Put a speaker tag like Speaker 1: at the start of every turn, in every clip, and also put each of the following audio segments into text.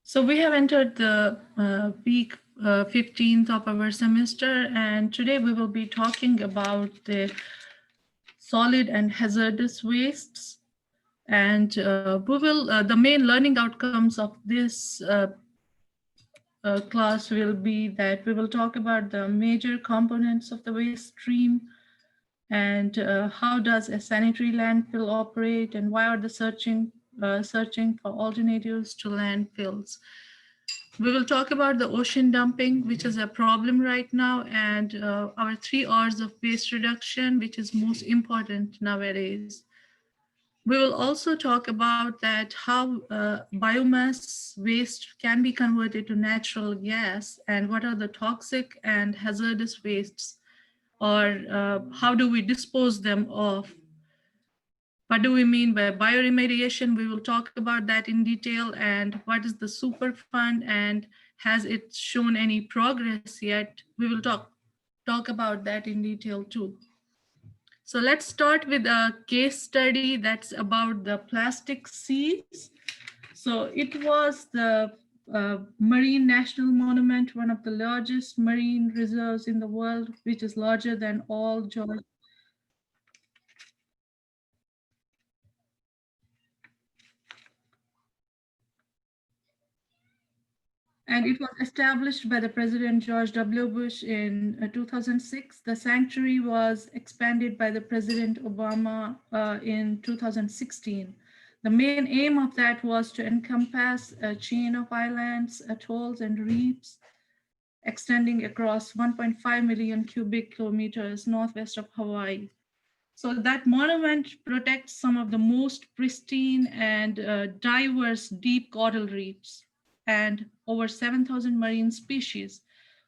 Speaker 1: So we have entered the week 15th of our semester, and today we will be talking about the solid and hazardous wastes. And the main learning outcomes of this class will be that we will talk about the major components of the waste stream and how does a sanitary landfill operate and why are the searching for alternatives to landfills. We will talk about the ocean dumping, which is a problem right now, and our 3 R's of waste reduction, which is most important nowadays. We will also talk about that how biomass waste can be converted to natural gas and what are the toxic and hazardous wastes, or how do we dispose them of. What do we mean by bioremediation? We will talk about that in detail, and what is the Superfund and has it shown any progress yet? We will talk about that in detail too. So let's start with a case study that's about the plastic seas. So it was the Marine National Monument, one of the largest marine reserves in the world, which is larger than all Georgia. And it was established by the President George W. Bush in 2006. The sanctuary was expanded by the President Obama in 2016. The main aim of that was to encompass a chain of islands, atolls, and reefs extending across 1.5 million cubic kilometers northwest of Hawaii. So that monument protects some of the most pristine and diverse deep coral reefs and over 7,000 marine species.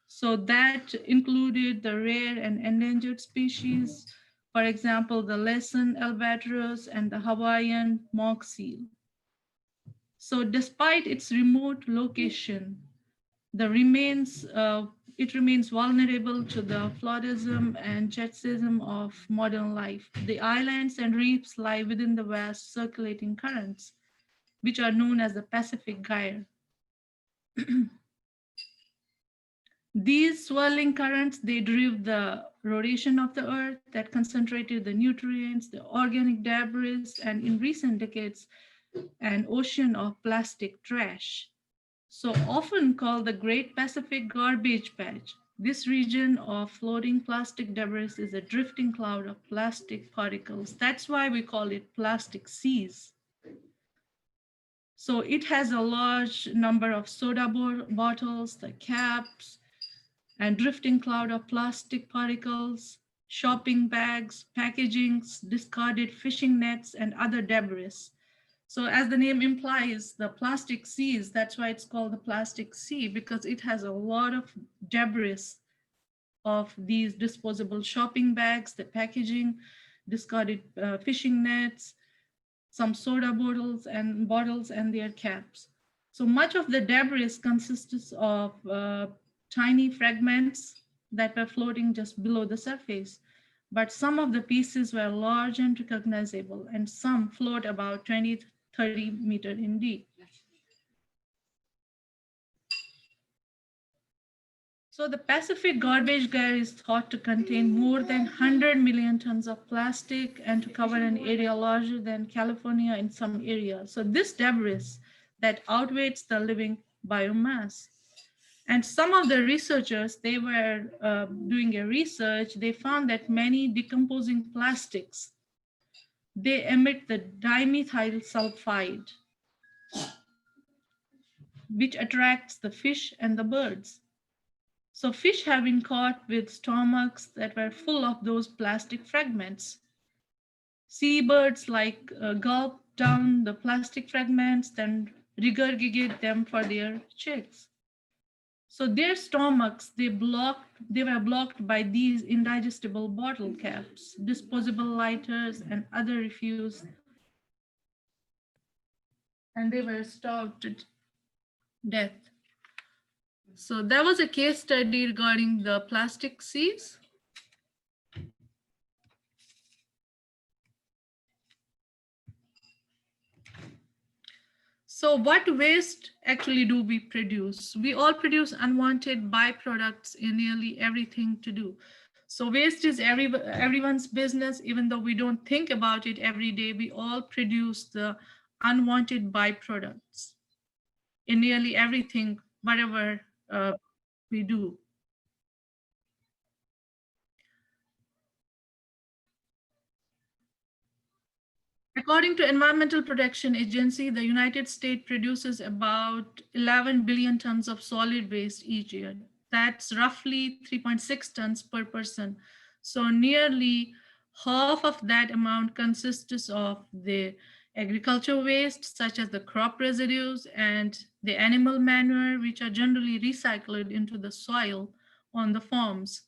Speaker 1: So that included the rare and endangered species, for example, the Laysan albatross and the Hawaiian monk seal. So despite its remote location, it remains vulnerable to the floodism and jetsism of modern life. The islands and reefs lie within the vast circulating currents, which are known as the Pacific Gyre. These swirling currents, they drive the rotation of the earth that concentrated the nutrients, the organic debris, and in recent decades, an ocean of plastic trash. So often called the Great Pacific Garbage Patch, this region of floating plastic debris is a drifting cloud of plastic particles. That's why we call it plastic seas. So it has a large number of soda bottles, the caps, and drifting cloud of plastic particles, shopping bags, packagings, discarded fishing nets, and other debris. So as the name implies, the plastic seas, that's why it's called the plastic sea, because it has a lot of debris of these disposable shopping bags, the packaging, discarded fishing nets, some soda bottles and their caps. So much of the debris consists of tiny fragments that were floating just below the surface. But some of the pieces were large and recognizable, and some float about 20 30 meters in deep. So the Pacific Garbage Gyre is thought to contain more than 100 million tons of plastic and to cover an area larger than California in some areas. So this debris that outweighs the living biomass. And some of the researchers, they were doing a research, they found that many decomposing plastics, they emit the dimethyl sulfide, which attracts the fish and the birds. So fish have been caught with stomachs that were full of those plastic fragments. Seabirds gulp down the plastic fragments, then regurgitate them for their chicks. So their stomachs, they were blocked by these indigestible bottle caps, disposable lighters, and other refuse, and they were starved to death. So that was a case study regarding the plastic seas. So, what waste actually do we produce? We all produce unwanted byproducts in nearly everything to do. So, waste is everyone's business, even though we don't think about it every day. We all produce the unwanted byproducts in nearly everything, whatever we do. According to Environmental Protection Agency, the United States produces about 11 billion tons of solid waste each year. That's roughly 3.6 tons per person. So nearly half of that amount consists of the agricultural waste, such as the crop residues and the animal manure, which are generally recycled into the soil on the farms.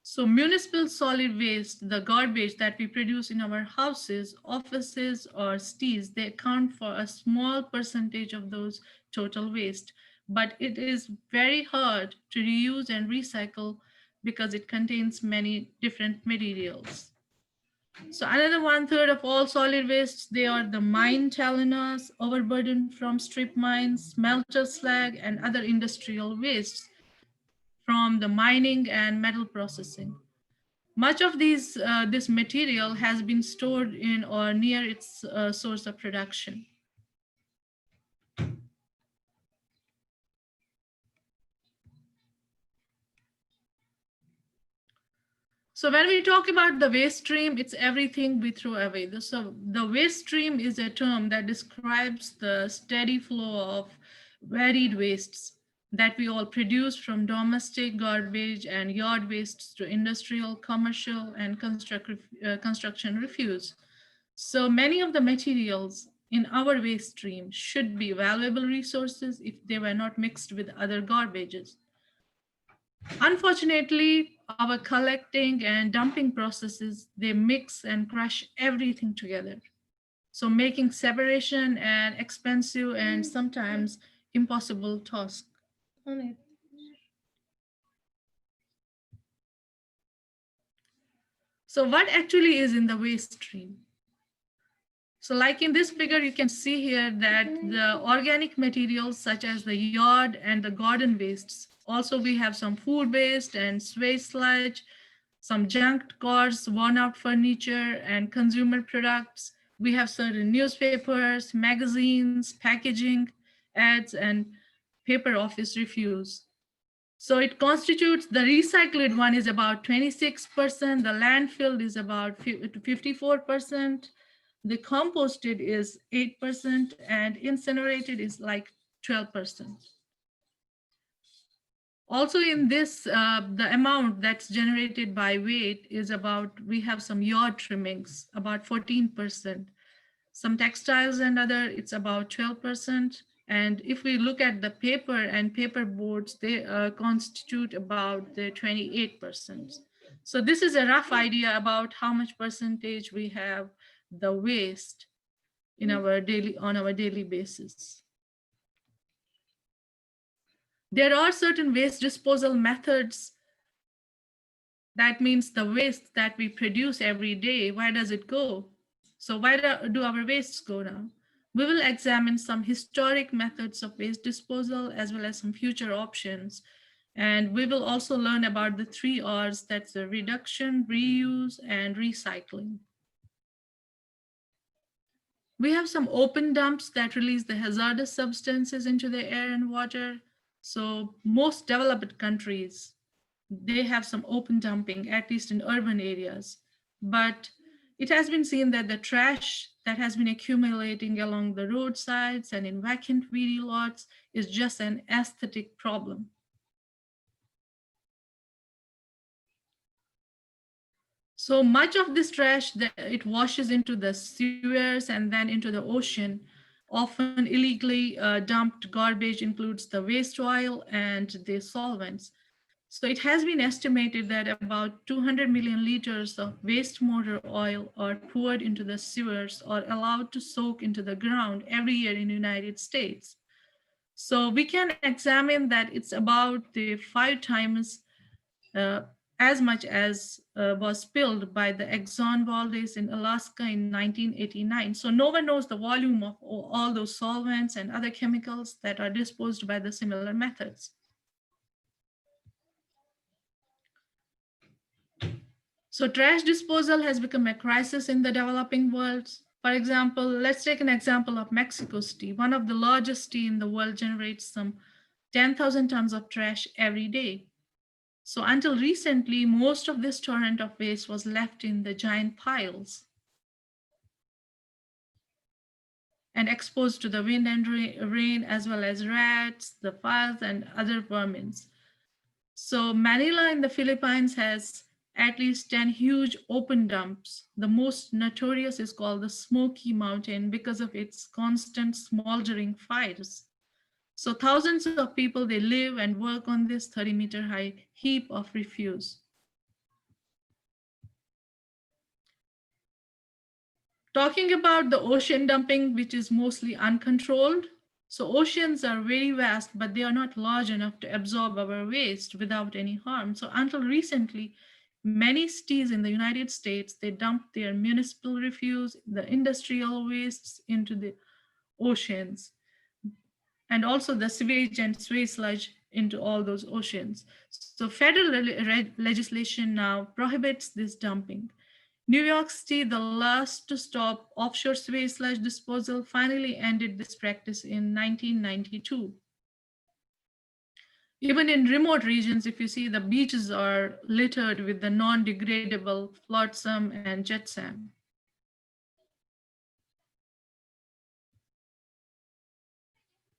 Speaker 1: So, municipal solid waste, the garbage that we produce in our houses, offices, or cities, they account for a small percentage of those total waste. But it is very hard to reuse and recycle because it contains many different materials. So, another one third of all solid wastes, they are the mine telenas, overburden from strip mines, smelter slag, and other industrial wastes from the mining and metal processing. Much of this material has been stored in or near its source of production. So when we talk about the waste stream, it's everything we throw away. So the waste stream is a term that describes the steady flow of varied wastes that we all produce, from domestic garbage and yard wastes to industrial, commercial, and construction refuse. So many of the materials in our waste stream should be valuable resources if they were not mixed with other garbages. Unfortunately, our collecting and dumping processes, they mix and crush everything together. So making separation an expensive and sometimes impossible task. So what actually is in the waste stream? So like in this figure, you can see here that the organic materials such as the yard and the garden wastes. Also, we have some food waste and waste sludge, some junked cars, worn out furniture and consumer products. We have certain newspapers, magazines, packaging, ads, and paper office refuse. So it constitutes, the recycled one is about 26%, the landfill is about 54%, the composted is 8%, and incinerated is like 12%. Also in this, the amount that's generated by weight is about, we have some yard trimmings, about 14%. Some textiles and other, it's about 12%. And if we look at the paper and paper boards, they constitute about the 28%. So this is a rough idea about how much percentage we have the waste in our daily, on our daily basis. There are certain waste disposal methods. That means the waste that we produce every day, where does it go? So where do our wastes go now? We will examine some historic methods of waste disposal as well as some future options. And we will also learn about the 3 R's, that's the reduction, reuse, and recycling. We have some open dumps that release the hazardous substances into the air and water. So most developed countries, they have some open dumping, at least in urban areas. But it has been seen that the trash that has been accumulating along the roadsides and in vacant VD lots is just an aesthetic problem. So much of this trash that it washes into the sewers and then into the ocean. Often illegally dumped garbage includes the waste oil and the solvents. So it has been estimated that about 200 million liters of waste motor oil are poured into the sewers or allowed to soak into the ground every year in the United States. So we can examine that it's about the 5 times as much as was spilled by the Exxon Valdez in Alaska in 1989. So no one knows the volume of all those solvents and other chemicals that are disposed by the similar methods. So trash disposal has become a crisis in the developing world. For example, let's take an example of Mexico City. One of the largest city in the world generates some 10,000 tons of trash every day. So until recently, most of this torrent of waste was left in the giant piles and exposed to the wind and rain, as well as rats, the flies, and other vermins. So Manila in the Philippines has at least 10 huge open dumps. The most notorious is called the Smoky Mountain because of its constant smoldering fires. So thousands of people, they live and work on this 30-meter high heap of refuse. Talking about the ocean dumping, which is mostly uncontrolled. So oceans are very vast, but they are not large enough to absorb our waste without any harm. So until recently, many cities in the United States, they dump their municipal refuse, the industrial wastes into the oceans, and also the sewage and sewage sludge into all those oceans. So federal legislation now prohibits this dumping. New York City, the last to stop offshore sewage sludge disposal, finally ended this practice in 1992. Even in remote regions, if you see, the beaches are littered with the non-degradable flotsam and jetsam.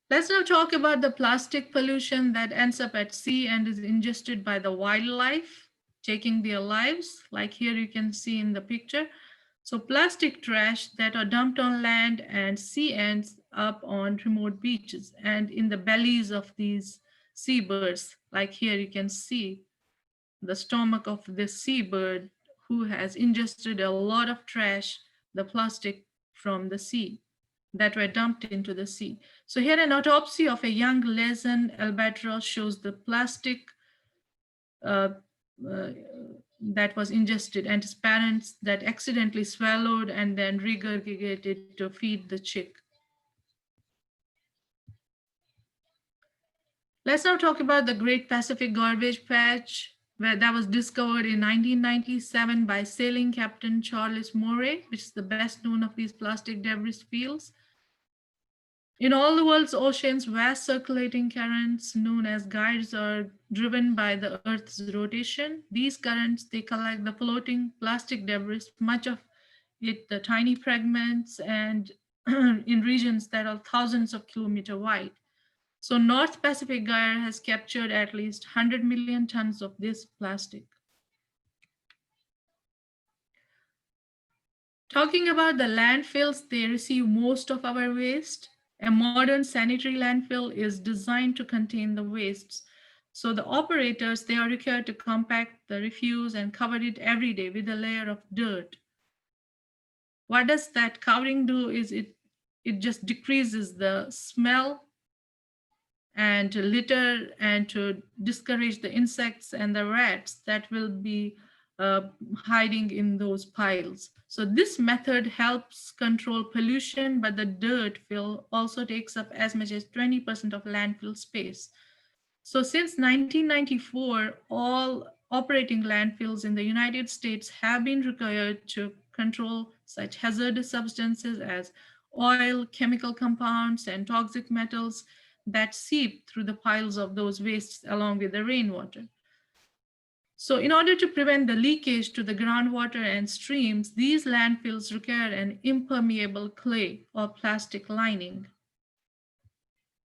Speaker 1: Let's now talk about the plastic pollution that ends up at sea and is ingested by the wildlife, taking their lives, like here you can see in the picture. So plastic trash that are dumped on land and sea ends up on remote beaches and in the bellies of these seabirds. Like here you can see the stomach of this seabird who has ingested a lot of trash, the plastic from the sea that were dumped into the sea. So here an autopsy of a young Lesan albatross shows the plastic uh, uh, that was ingested and his parents that accidentally swallowed and then regurgitated to feed the chick. Let's now talk about the Great Pacific Garbage Patch, where that was discovered in 1997 by sailing captain Charles Moray, which is the best known of these plastic debris fields. In all the world's oceans, vast circulating currents known as gyres are driven by the Earth's rotation. These currents, they collect the floating plastic debris, much of it the tiny fragments, and in regions that are thousands of kilometers wide. So North Pacific Gyre has captured at least 100 million tons of this plastic. Talking about the landfills, they receive most of our waste. A modern sanitary landfill is designed to contain the wastes. So the operators, they are required to compact the refuse and cover it every day with a layer of dirt. What does that covering do is it just decreases the smell and to litter and to discourage the insects and the rats that will be uh, hiding in those piles. So this method helps control pollution, but the dirt will also takes up as much as 20% of landfill space. So since 1994, all operating landfills in the United States have been required to control such hazardous substances as oil, chemical compounds, and toxic metals that seep through the piles of those wastes along with the rainwater. So in order to prevent the leakage to the groundwater and streams, these landfills require an impermeable clay or plastic lining.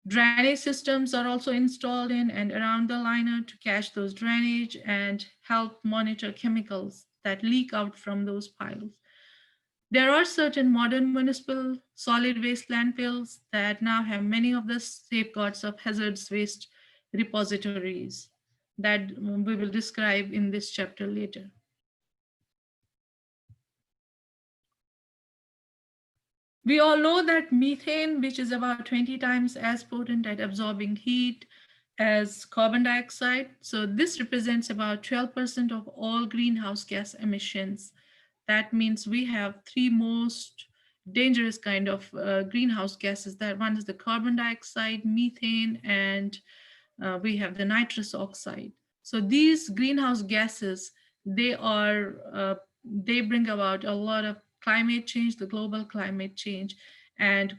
Speaker 1: Drainage systems are also installed in and around the liner to catch those drainage and help monitor chemicals that leak out from those piles. There are certain modern municipal solid waste landfills that now have many of the safeguards of hazardous waste repositories that we will describe in this chapter later. We all know that methane, which is about 20 times as potent at absorbing heat as carbon dioxide. So this represents about 12% of all greenhouse gas emissions. That means we have three most dangerous kind of greenhouse gases. That one is the carbon dioxide, methane, and we have the nitrous oxide. So these greenhouse gases, they bring about a lot of climate change, the global climate change, and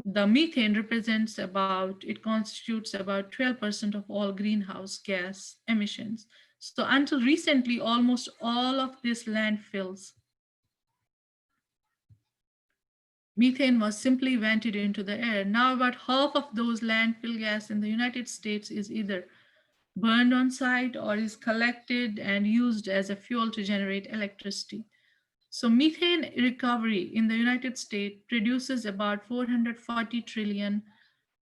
Speaker 1: the methane represents about, it constitutes about 12% of all greenhouse gas emissions. So until recently, almost all of these landfills, methane was simply vented into the air. Now about half of those landfill gas in the United States is either burned on site or is collected and used as a fuel to generate electricity. So methane recovery in the United States produces about 440 trillion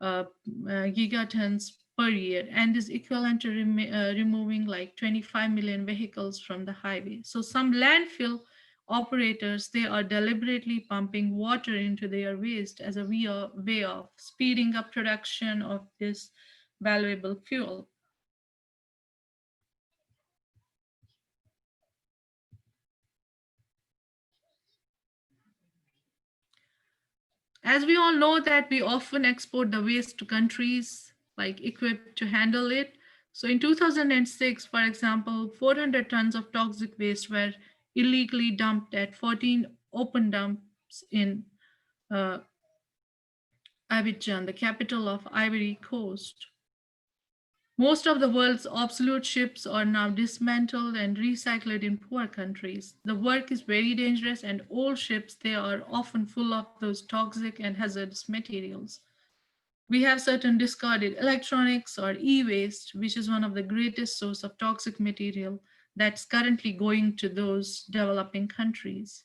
Speaker 1: gigatons per year and is equivalent to removing like 25 million vehicles from the highway. So some landfill operators, they are deliberately pumping water into their waste as a way of speeding up production of this valuable fuel. As we all know that we often export the waste to countries like equipped to handle it. So in 2006, for example, 400 tons of toxic waste were illegally dumped at 14 open dumps in uh, Abidjan, the capital of Ivory Coast. Most of the world's obsolete ships are now dismantled and recycled in poor countries. The work is very dangerous, and old ships, they are often full of those toxic and hazardous materials. We have certain discarded electronics or e-waste, which is one of the greatest source of toxic material that's currently going to those developing countries.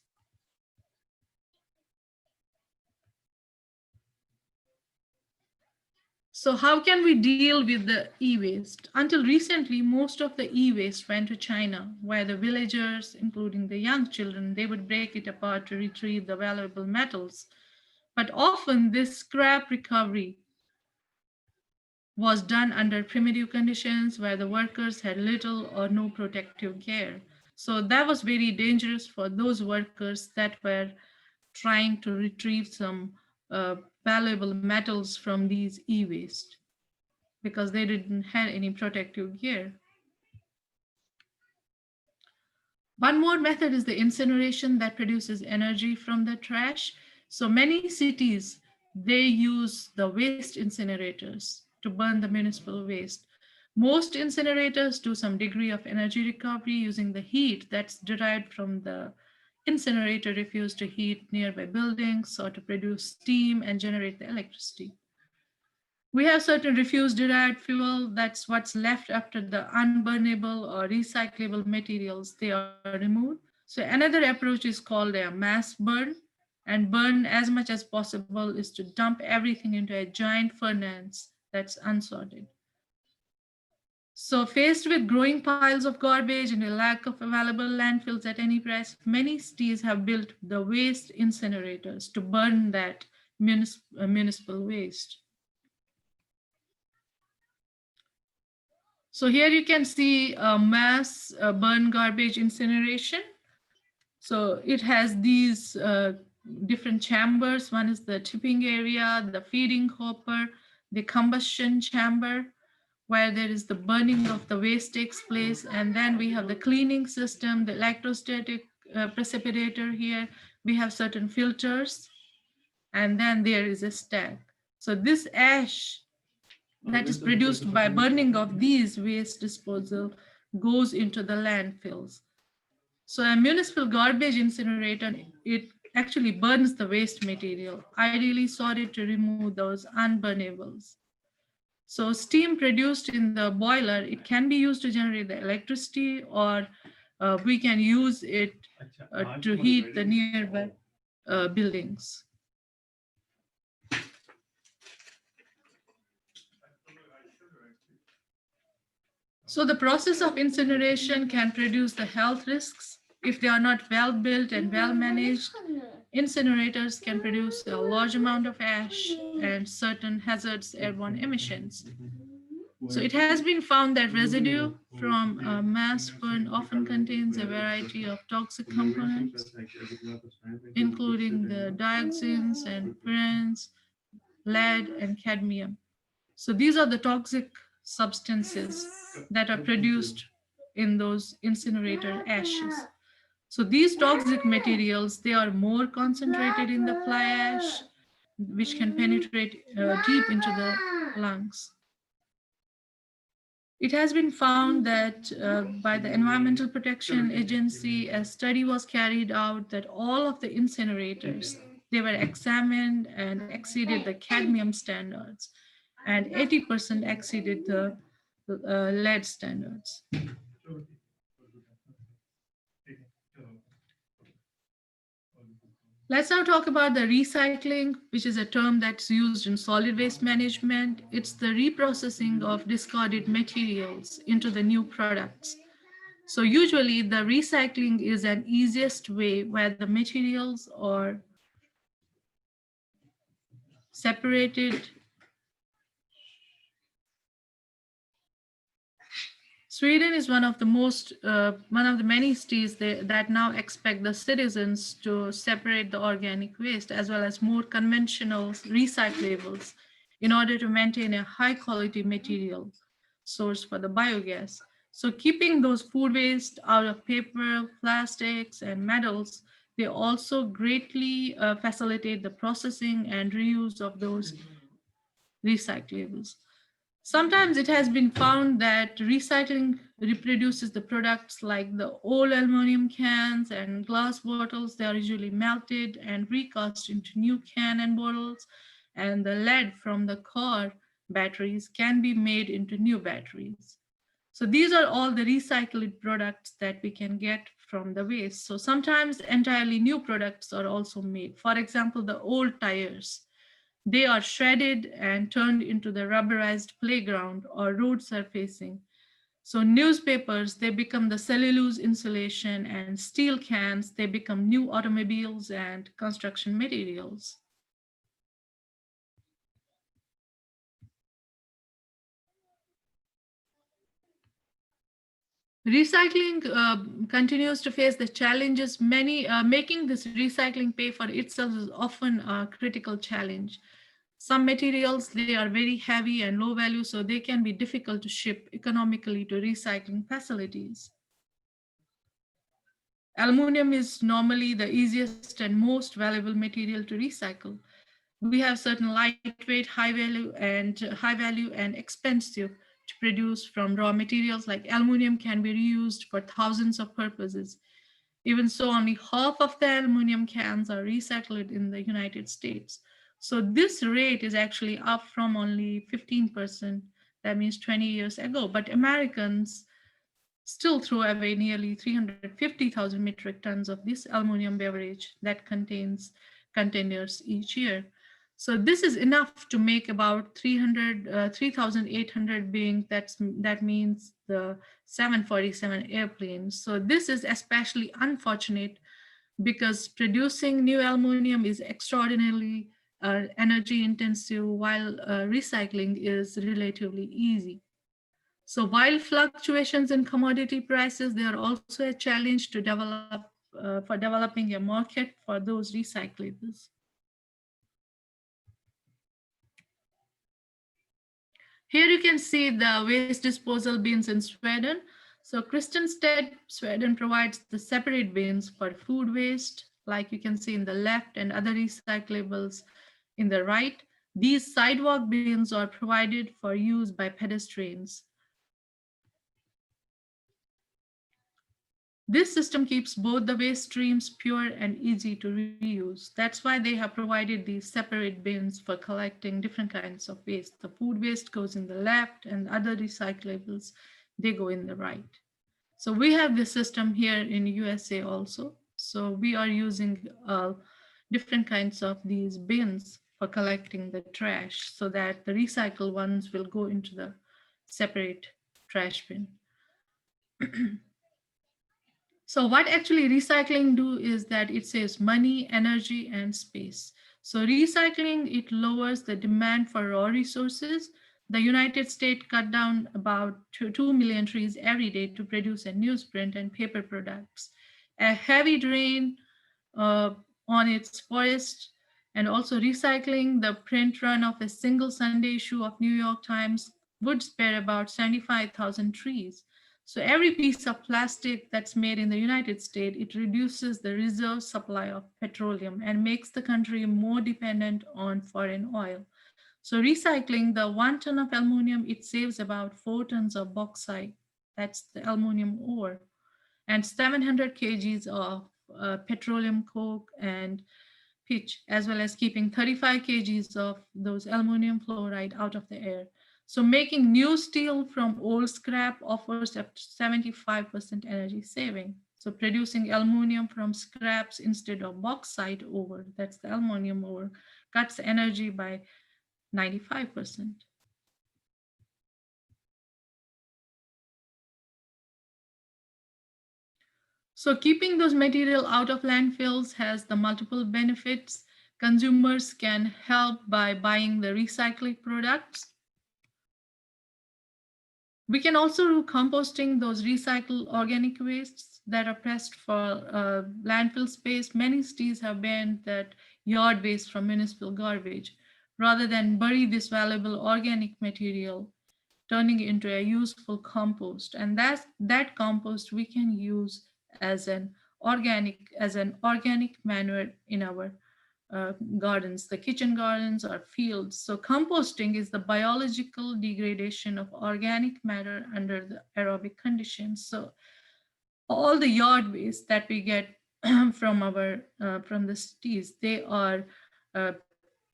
Speaker 1: So how can we deal with the e-waste? Until recently, most of the e-waste went to China, where the villagers, including the young children, they would break it apart to retrieve the valuable metals. But often this scrap recovery was done under primitive conditions where the workers had little or no protective gear. So that was very dangerous for those workers that were trying to retrieve some valuable metals from these e-waste because they didn't have any protective gear. One more method is the incineration that produces energy from the trash. So many cities, they use the waste incinerators to burn the municipal waste. Most incinerators do some degree of energy recovery using the heat that's derived from the incinerator refuse to heat nearby buildings or to produce steam and generate the electricity. We have certain refuse derived fuel, that's what's left after the unburnable or recyclable materials they are removed. So another approach is called a mass burn, and burn as much as possible is to dump everything into a giant furnace that's unsorted. So faced with growing piles of garbage and a lack of available landfills at any price, many cities have built the waste incinerators to burn that municipal waste. So here you can see a mass burn garbage incineration. So it has these different chambers. One is the tipping area, the feeding hopper, the combustion chamber, where there is the burning of the waste takes place. And then we have the cleaning system, the electrostatic precipitator here. We have certain filters, and then there is a stack. So this ash that is produced by burning of these waste disposal goes into the landfills. So a municipal garbage incinerator, it actually burns the waste material, ideally sorted to remove those unburnables. So steam produced in the boiler, it can be used to generate the electricity, or we can use it to heat the nearby buildings. So the process of incineration can produce the health risks. If they are not well built and well managed, incinerators can produce a large amount of ash and certain hazardous airborne emissions. So it has been found that residue from a mass burn often contains a variety of toxic components, including the dioxins and purines, lead, and cadmium. So these are the toxic substances that are produced in those incinerator ashes. So these toxic materials, they are more concentrated in the fly ash, which can penetrate deep into the lungs. It has been found that by the Environmental Protection Agency, a study was carried out that all of the incinerators, they were examined and exceeded the cadmium standards, and 80% exceeded the lead standards. Let's now talk about the recycling, which is a term that's used in solid waste management. It's the reprocessing of discarded materials into the new products. So usually the recycling is an easiest way where the materials are separated. Sweden is one of the many states that now expect the citizens to separate the organic waste as well as more conventional recyclables in order to maintain a high quality material source for the biogas. So keeping those food waste out of paper, plastics, and metals, they also greatly facilitate the processing and reuse of those recyclables. Sometimes it has been found that recycling reproduces the products like the old aluminum cans and glass bottles. They are usually melted and recast into new can and bottles, and the lead from the car batteries can be made into new batteries. So these are all the recycled products that we can get from the waste. So sometimes entirely new products are also made. For example, the old tires, they are shredded and turned into the rubberized playground or road surfacing. So newspapers, they become the cellulose insulation, and steel cans, they become new automobiles and construction materials. Recycling continues to face the challenges. Many making this recycling pay for itself is often a critical challenge. Some materials, they are very heavy and low value, so they can be difficult to ship economically to recycling facilities. Aluminum is normally the easiest and most valuable material to recycle. We have certain lightweight, high value and expensive to produce from raw materials like aluminum can be reused for thousands of purposes. Even so, only half of the aluminum cans are recycled in the United States. So this rate is actually up from only 15%, that means 20 years ago. But Americans still throw away nearly 350,000 metric tons of this aluminum beverage that contains containers each year. So this is enough to make about 3,800 being that means the 747 airplanes. So this is especially unfortunate because producing new aluminum is extraordinarily energy intensive while recycling is relatively easy. So while fluctuations in commodity prices, they are also a challenge to develop for developing a market for those recyclables. Here you can see the waste disposal bins in Sweden. So Kristianstad, Sweden provides the separate bins for food waste, like you can see in the left, and other recyclables in the right. These sidewalk bins are provided for use by pedestrians. This system keeps both the waste streams pure and easy to reuse. That's why they have provided these separate bins for collecting different kinds of waste. The food waste goes in the left and other recyclables, they go in the right. So we have this system here in USA also. So we are using different kinds of these bins for collecting the trash so that the recycled ones will go into the separate trash bin. So what actually recycling do is that it saves money, energy, and space. So recycling, it lowers the demand for raw resources. The United States cut down about 2 million trees every day to produce a newsprint and paper products. A heavy drain uh, on its forest, and also recycling the print run of a single Sunday issue of New York Times would spare about 75,000 trees. So every piece of plastic that's made in the United States, it reduces the reserve supply of petroleum and makes the country more dependent on foreign oil. So recycling the 1 ton of aluminum, it saves about 4 tons of bauxite. That's the aluminum ore, and 700 kgs of petroleum coke and pitch, as well as keeping 35 kgs of those aluminum fluoride out of the air. So making new steel from old scrap offers up to 75% energy saving. So producing aluminum from scraps instead of bauxite ore, that's the aluminum ore, cuts energy by 95%. So keeping those material out of landfills has the multiple benefits. Consumers can help by buying the recycled products. We can also do composting those recycled organic wastes that are pressed for landfill space. Many cities have banned that yard waste from municipal garbage. Rather than bury this valuable organic material, turning it into a useful compost, and that compost we can use as an organic manure in our gardens, the kitchen gardens or fields. So composting is the biological degradation of organic matter under the aerobic conditions. So all the yard waste that we get from the cities, they are uh,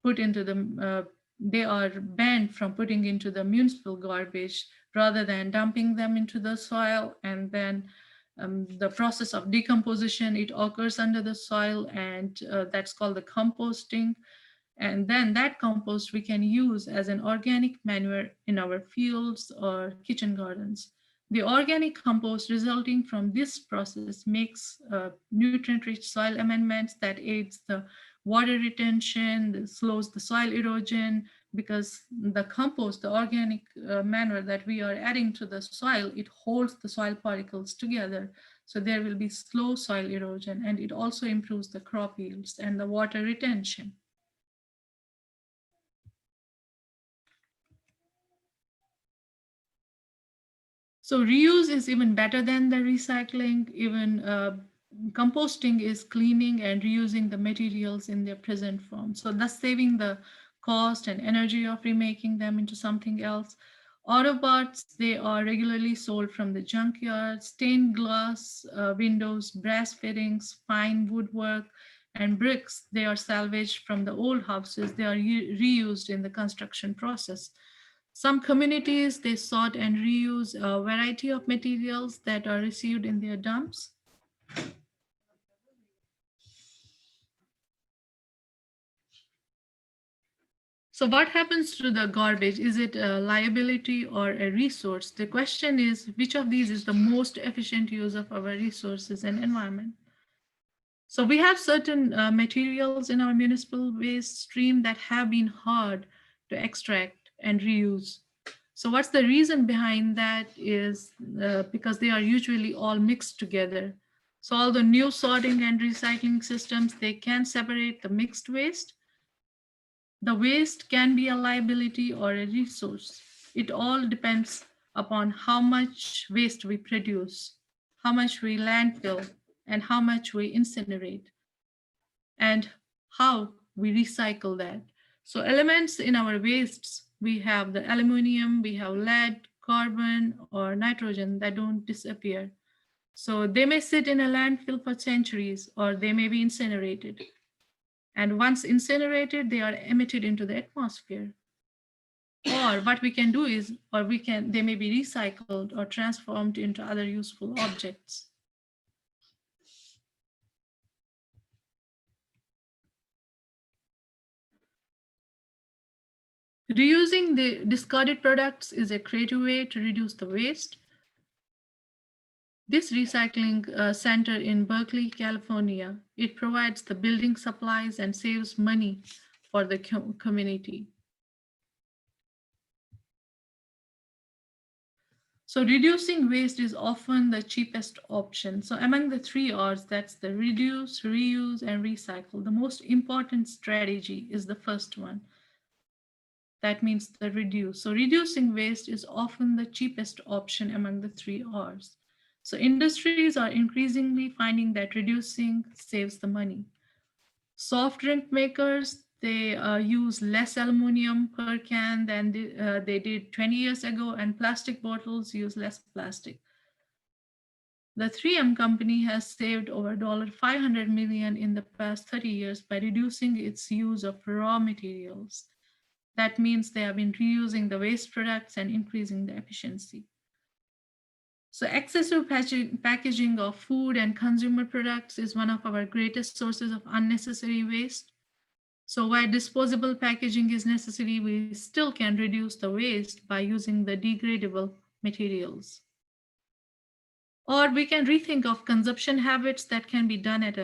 Speaker 1: put into the they are banned from putting into the municipal garbage rather than dumping them into the soil, and then the process of decomposition, it occurs under the soil, and that's called the composting. And then that compost we can use as an organic manure in our fields or kitchen gardens. The organic compost resulting from this process makes nutrient-rich soil amendments that aids the water retention, slows the soil erosion, because the compost, the organic manure that we are adding to the soil, it holds the soil particles together. So there will be slow soil erosion, and it also improves the crop yields and the water retention. So reuse is even better than the recycling. Even composting is cleaning and reusing the materials in their present form. So thus saving the cost and energy of remaking them into something else. Auto parts, they are regularly sold from the junkyard. Stained glass windows, brass fittings, fine woodwork, and bricks, they are salvaged from the old houses. They are reused in the construction process. Some communities, they sort and reuse a variety of materials that are received in their dumps. So what happens to the garbage? Is it a liability or a resource? The question is, which of these is the most efficient use of our resources and environment? So we have certain materials in our municipal waste stream that have been hard to extract and reuse. So what's the reason behind that is because they are usually all mixed together. So all the new sorting and recycling systems, they can separate the mixed waste. The waste can be a liability or a resource. It all depends upon how much waste we produce, how much we landfill, and how much we incinerate, and how we recycle that. So elements in our wastes, we have the aluminum, we have lead, carbon, or nitrogen that don't disappear. So they may sit in a landfill for centuries, or they may be incinerated. And once incinerated, they are emitted into the atmosphere. Or what we can do is, they may be recycled or transformed into other useful objects. Reusing the discarded products is a creative way to reduce the waste. This recycling center in Berkeley, California, it provides the building supplies and saves money for the community. So reducing waste is often the cheapest option. So among the three R's, that's the reduce, reuse, and recycle. The most important strategy is the first one. That means the reduce. So reducing waste is often the cheapest option among the three R's. So industries are increasingly finding that reducing saves the money. Soft drink makers, they use less aluminum per can than they did 20 years ago, and plastic bottles use less plastic. The 3M company has saved over $500 million in the past 30 years by reducing its use of raw materials. That means they have been reusing the waste products and increasing the efficiency. So excessive packaging of food and consumer products is one of our greatest sources of unnecessary waste. So while disposable packaging is necessary, we still can reduce the waste by using the degradable materials. Or we can rethink of consumption habits that can be done at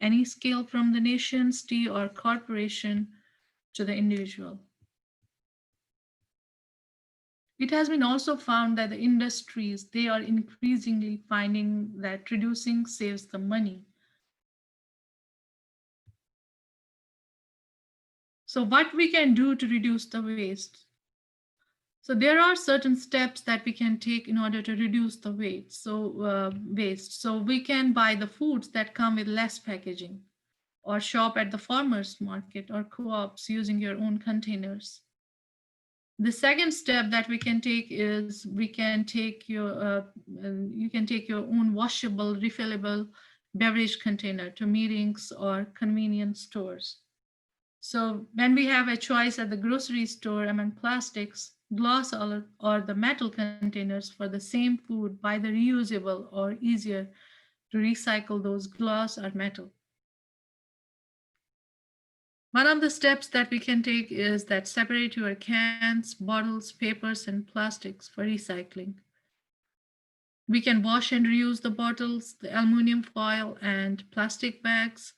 Speaker 1: any scale, from the nation, state, or corporation to the individual. It has been also found that the industries, they are increasingly finding that reducing saves the money. So what we can do to reduce the waste? So there are certain steps that we can take in order to reduce the waste. So we can buy the foods that come with less packaging, or shop at the farmers market or co-ops using your own containers. The second step that we can take is you can take your own washable, refillable beverage container to meetings or convenience stores. So when we have a choice at the grocery store among plastics, glass, or the metal containers for the same food, buy the reusable or easier to recycle those glass or metal. One of the steps that we can take is that separate your cans, bottles, papers, and plastics for recycling. We can wash and reuse the bottles, the aluminum foil, and plastic bags.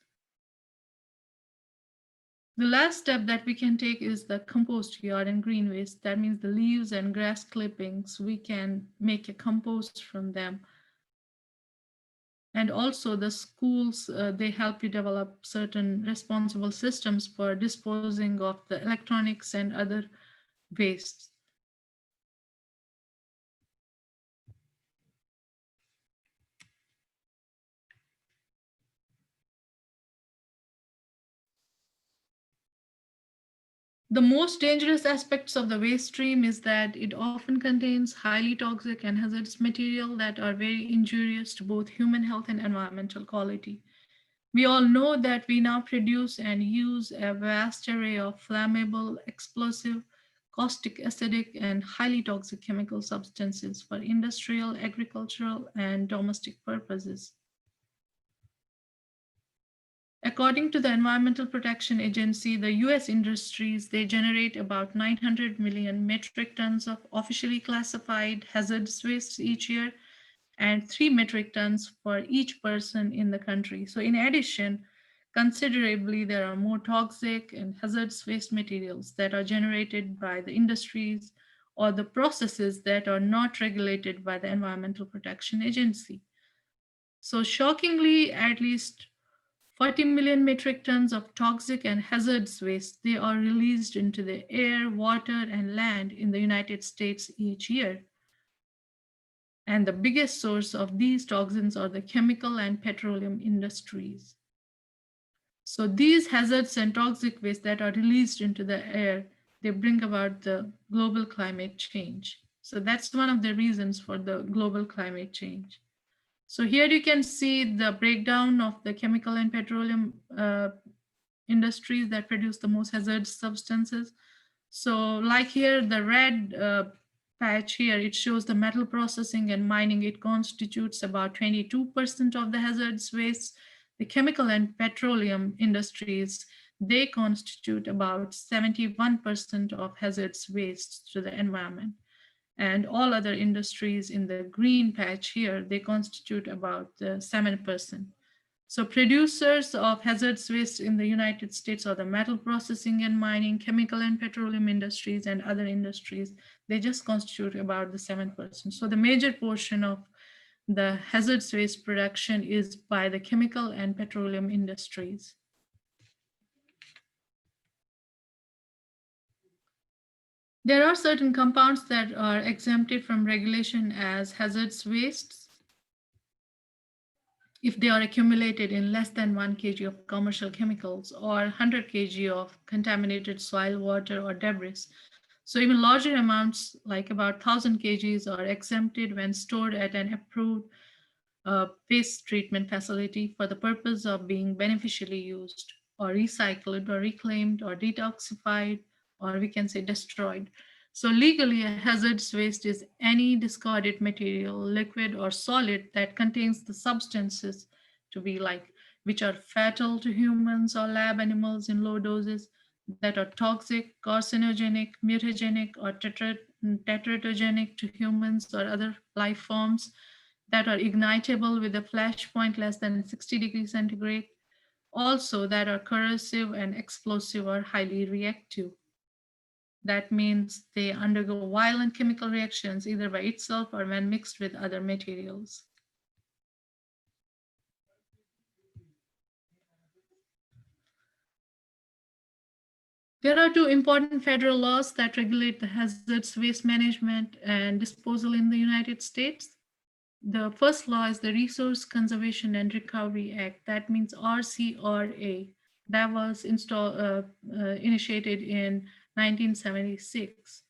Speaker 1: The last step that we can take is the compost yard and green waste. That means the leaves and grass clippings, we can make a compost from them. And also the schools, they help you develop certain responsible systems for disposing of the electronics and other wastes. The most dangerous aspects of the waste stream is that it often contains highly toxic and hazardous material that are very injurious to both human health and environmental quality. We all know that we now produce and use a vast array of flammable, explosive, caustic, acidic, and highly toxic chemical substances for industrial, agricultural, and domestic purposes. According to the Environmental Protection Agency, the US industries, they generate about 900 million metric tons of officially classified hazardous waste each year, and 3 metric tons for each person in the country. So in addition, considerably, there are more toxic and hazardous waste materials that are generated by the industries or the processes that are not regulated by the Environmental Protection Agency. So shockingly, at least 40 million metric tons of toxic and hazardous waste, they are released into the air, water, and land in the United States each year. And the biggest source of these toxins are the chemical and petroleum industries. So these hazards and toxic waste that are released into the air, they bring about the global climate change. So that's one of the reasons for the global climate change. So here you can see the breakdown of the chemical and petroleum industries that produce the most hazardous substances. So like here, the red patch here, it shows the metal processing and mining. It constitutes about 22% of the hazardous waste. The chemical and petroleum industries, they constitute about 71% of hazardous waste to the environment. And all other industries in the green patch here, they constitute about 7%. So producers of hazardous waste in the United States are the metal processing and mining, chemical and petroleum industries, and other industries. They just constitute about the 7%. So the major portion of the hazardous waste production is by the chemical and petroleum industries. There are certain compounds that are exempted from regulation as hazardous wastes if they are accumulated in less than 1 kg of commercial chemicals or 100 kg of contaminated soil, water, or debris. So even larger amounts, like about 1,000 kgs, are exempted when stored at an approved waste treatment facility for the purpose of being beneficially used or recycled or reclaimed or detoxified, or we can say destroyed. So legally, a hazardous waste is any discarded material, liquid or solid, that contains the substances to be like which are fatal to humans or lab animals in low doses, that are toxic, carcinogenic, mutagenic, or teratogenic to humans or other life forms, that are ignitable with a flash point less than 60 degrees centigrade, also that are corrosive and explosive or highly reactive. That means they undergo violent chemical reactions either by itself or when mixed with other materials. There are two important federal laws that regulate the hazardous waste management and disposal in the United States. The first law is the Resource Conservation and Recovery Act. That means RCRA. That was initiated in 1976.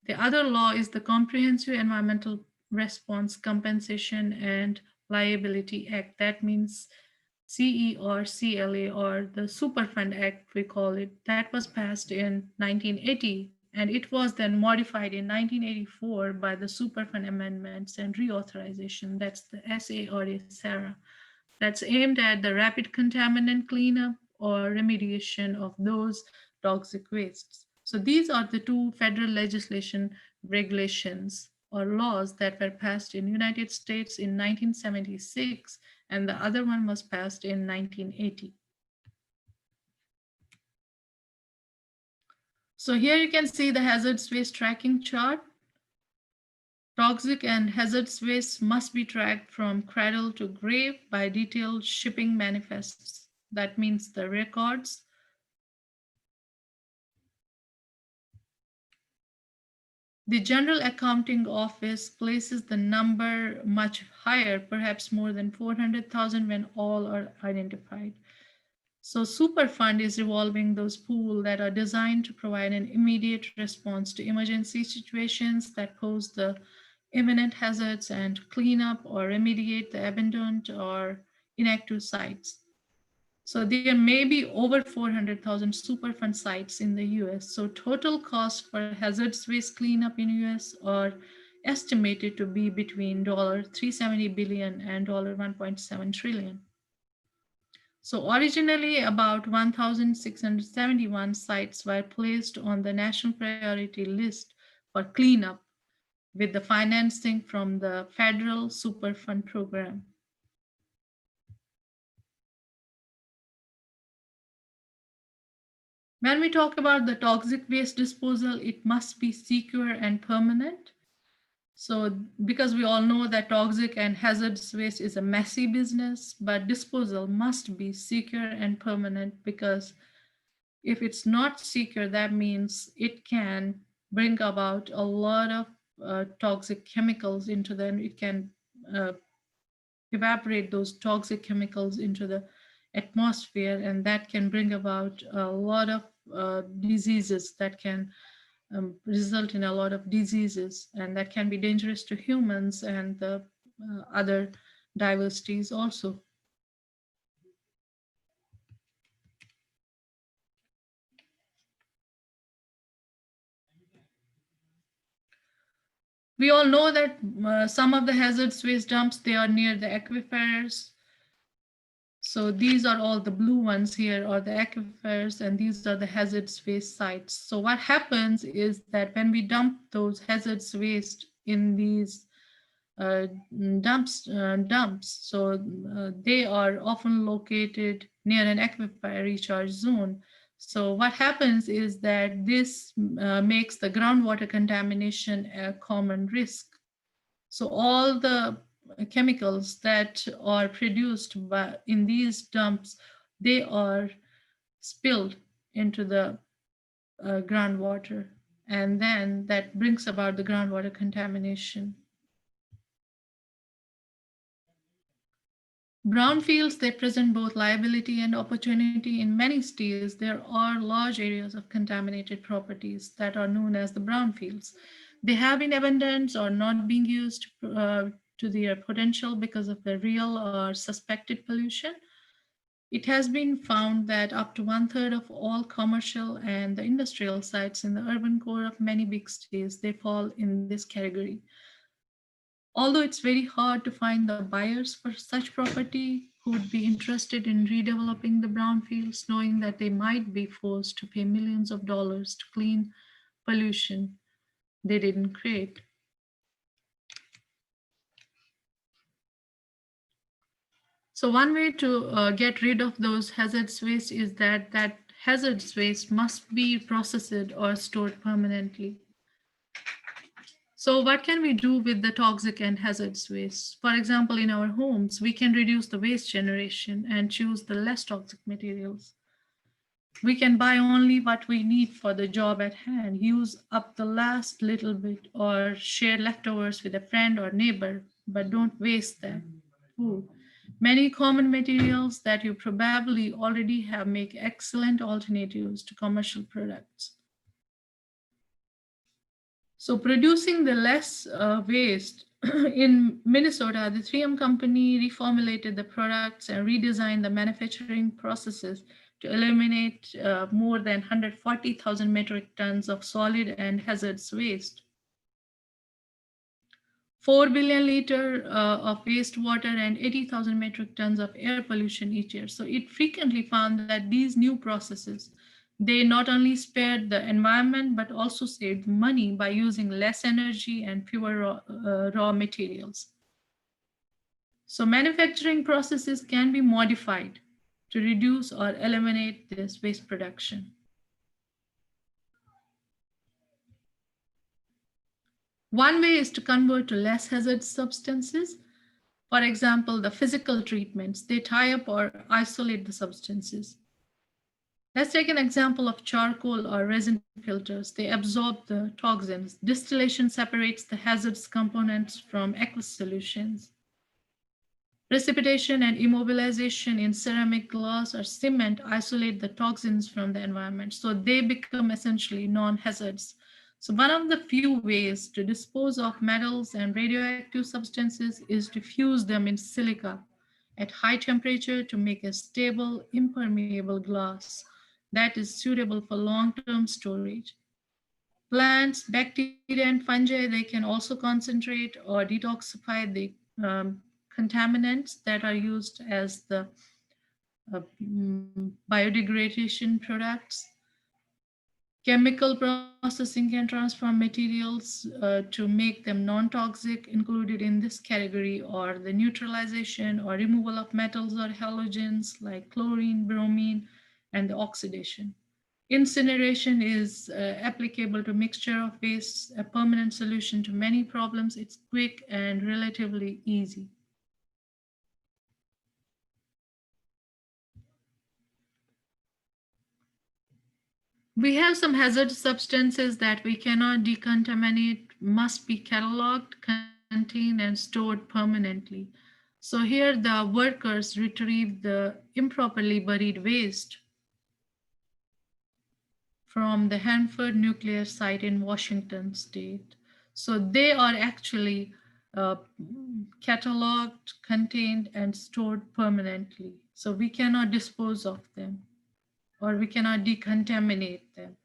Speaker 1: The other law is the Comprehensive Environmental Response, Compensation, and Liability Act. That means CERCLA, or the Superfund Act, we call it. That was passed in 1980, and it was then modified in 1984 by the Superfund Amendments and Reauthorization. That's the SARA. That's aimed at the rapid contaminant cleanup or remediation of those toxic wastes. So these are the two federal legislation regulations or laws that were passed in United States in 1976, and the other one was passed in 1980. So here you can see the hazardous waste tracking chart. Toxic and hazardous waste must be tracked from cradle to grave by detailed shipping manifests. That means the records. The General Accounting Office places the number much higher, perhaps more than 400,000 when all are identified. So Superfund is revolving those pools that are designed to provide an immediate response to emergency situations that pose the imminent hazards and clean up or remediate the abandoned or inactive sites. So there may be over 400,000 Superfund sites in the US. So total cost for hazardous waste cleanup in US are estimated to be between $370 billion and $1.7 trillion. So originally about 1,671 sites were placed on the national priority list for cleanup with the financing from the federal Superfund program. When we talk about the toxic waste disposal, it must be secure and permanent. So because we all know that toxic and hazardous waste is a messy business, but disposal must be secure and permanent, because if it's not secure, that means it can bring about a lot of toxic chemicals into them. It can uh, evaporate those toxic chemicals into the atmosphere, and that can bring about a lot of diseases that can result in a lot of diseases, and that can be dangerous to humans and the other diversities also. We all know that some of the hazardous waste dumps, they are near the aquifers. So these are all the blue ones here are the aquifers, and these are the hazardous waste sites. So what happens is that when we dump those hazardous waste in these uh, dumps. So they are often located near an aquifer recharge zone. So what happens is that this makes the groundwater contamination a common risk. So all the chemicals that are produced in these dumps, they are spilled into the groundwater, and then that brings about the groundwater contamination. Brownfields, they present both liability and opportunity. In many states, there are large areas of contaminated properties that are known as the brownfields. They have been abandoned or not being used to their potential because of the real or suspected pollution. It has been found that up to one third of all commercial and the industrial sites in the urban core of many big cities, they fall in this category. Although it's very hard to find the buyers for such property who would be interested in redeveloping the brownfields, knowing that they might be forced to pay millions of dollars to clean pollution they didn't create. So one way to get rid of those hazardous waste is that hazardous waste must be processed or stored permanently. So what can we do with the toxic and hazardous waste? For example, in our homes, we can reduce the waste generation and choose the less toxic materials. We can buy only what we need for the job at hand, use up the last little bit, or share leftovers with a friend or neighbor, but don't waste them. Food. Many common materials that you probably already have make excellent alternatives to commercial products. So producing the less waste in Minnesota, the 3M company reformulated the products and redesigned the manufacturing processes to eliminate more than 140,000 metric tons of solid and hazardous waste. 4 billion liter of wastewater and 80,000 metric tons of air pollution each year. So it frequently found that these new processes, they not only spared the environment but also saved money by using less energy and fewer raw materials. So manufacturing processes can be modified to reduce or eliminate this waste production. One way is to convert to less hazardous substances. For example, the physical treatments, they tie up or isolate the substances. Let's take an example of charcoal or resin filters. They absorb the toxins. Distillation separates the hazardous components from aqueous solutions. Precipitation and immobilization in ceramic, glass, or cement isolate the toxins from the environment, so they become essentially non-hazards. So one of the few ways to dispose of metals and radioactive substances is to fuse them in silica at high temperature to make a stable, impermeable glass that is suitable for long-term storage. Plants, bacteria, and fungi, they can also concentrate or detoxify the contaminants that are used as the biodegradation products. Chemical processing can transform materials to make them non-toxic, included in this category or the neutralization or removal of metals or halogens like chlorine, bromine, and the oxidation. Incineration is applicable to mixture of wastes, a permanent solution to many problems. It's quick and relatively easy. We have some hazardous substances that we cannot decontaminate, must be cataloged, contained, and stored permanently. So here the workers retrieve the improperly buried waste from the Hanford nuclear site in Washington state. So they are actually uh, cataloged, contained, and stored permanently. So we cannot dispose of them or we cannot decontaminate them.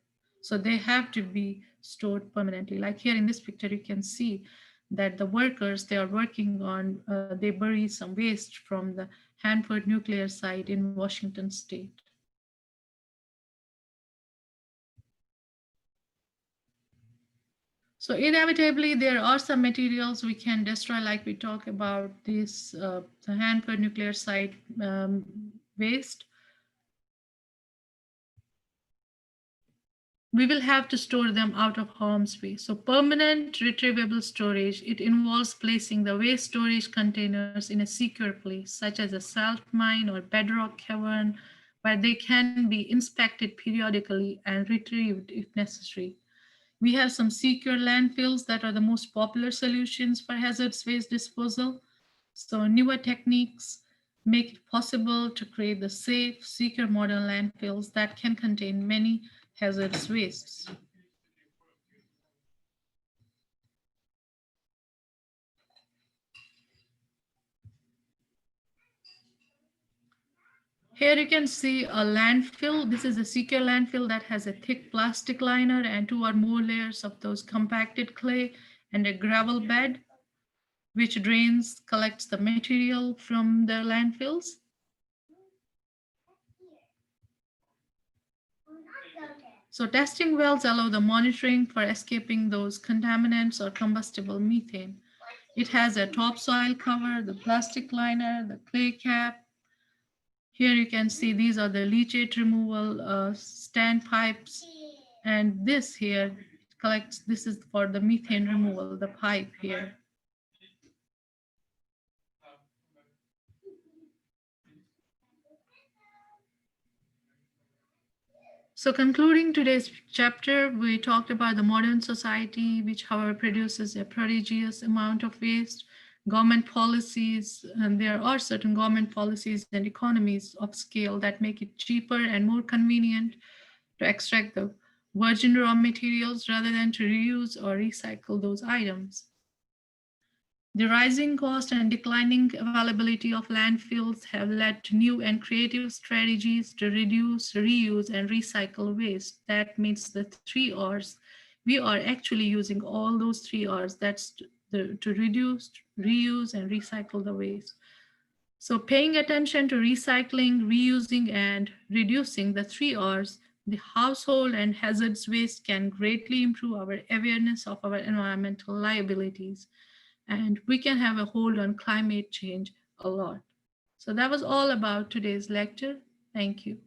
Speaker 1: So they have to be stored permanently. Like here in this picture, you can see that the workers, they are working on, they bury some waste from the Hanford nuclear site in Washington state. So inevitably, there are some materials we can destroy, like we talk about this the Hanford nuclear site waste. We will have to store them out of harm's way. So permanent retrievable storage, it involves placing the waste storage containers in a secure place, such as a salt mine or bedrock cavern, where they can be inspected periodically and retrieved if necessary. We have some secure landfills that are the most popular solutions for hazardous waste disposal. So, newer techniques make it possible to create the safe, secure modern landfills that can contain many hazardous wastes. Here you can see a landfill. This is a secure landfill that has a thick plastic liner and two or more layers of those compacted clay and a gravel bed, which drains, collects the material from the landfills. So testing wells allow the monitoring for escaping those contaminants or combustible methane. It has a topsoil cover, the plastic liner, the clay cap. Here you can see these are the leachate removal standpipes. And this here collects, this is for the methane removal, the pipe here. So, concluding today's chapter, we talked about the modern society, which, however, produces a prodigious amount of waste, government policies, and there are certain government policies and economies of scale that make it cheaper and more convenient to extract the virgin raw materials rather than to reuse or recycle those items. The rising cost and declining availability of landfills have led to new and creative strategies to reduce, reuse, and recycle waste. That means the three R's. We are actually using all those three R's. That's to reduce, reuse, and recycle the waste. So, paying attention to recycling, reusing, and reducing the three R's, the household and hazardous waste can greatly improve our awareness of our environmental liabilities, and we can have a hold on climate change a lot. So, that was all about today's lecture. Thank you.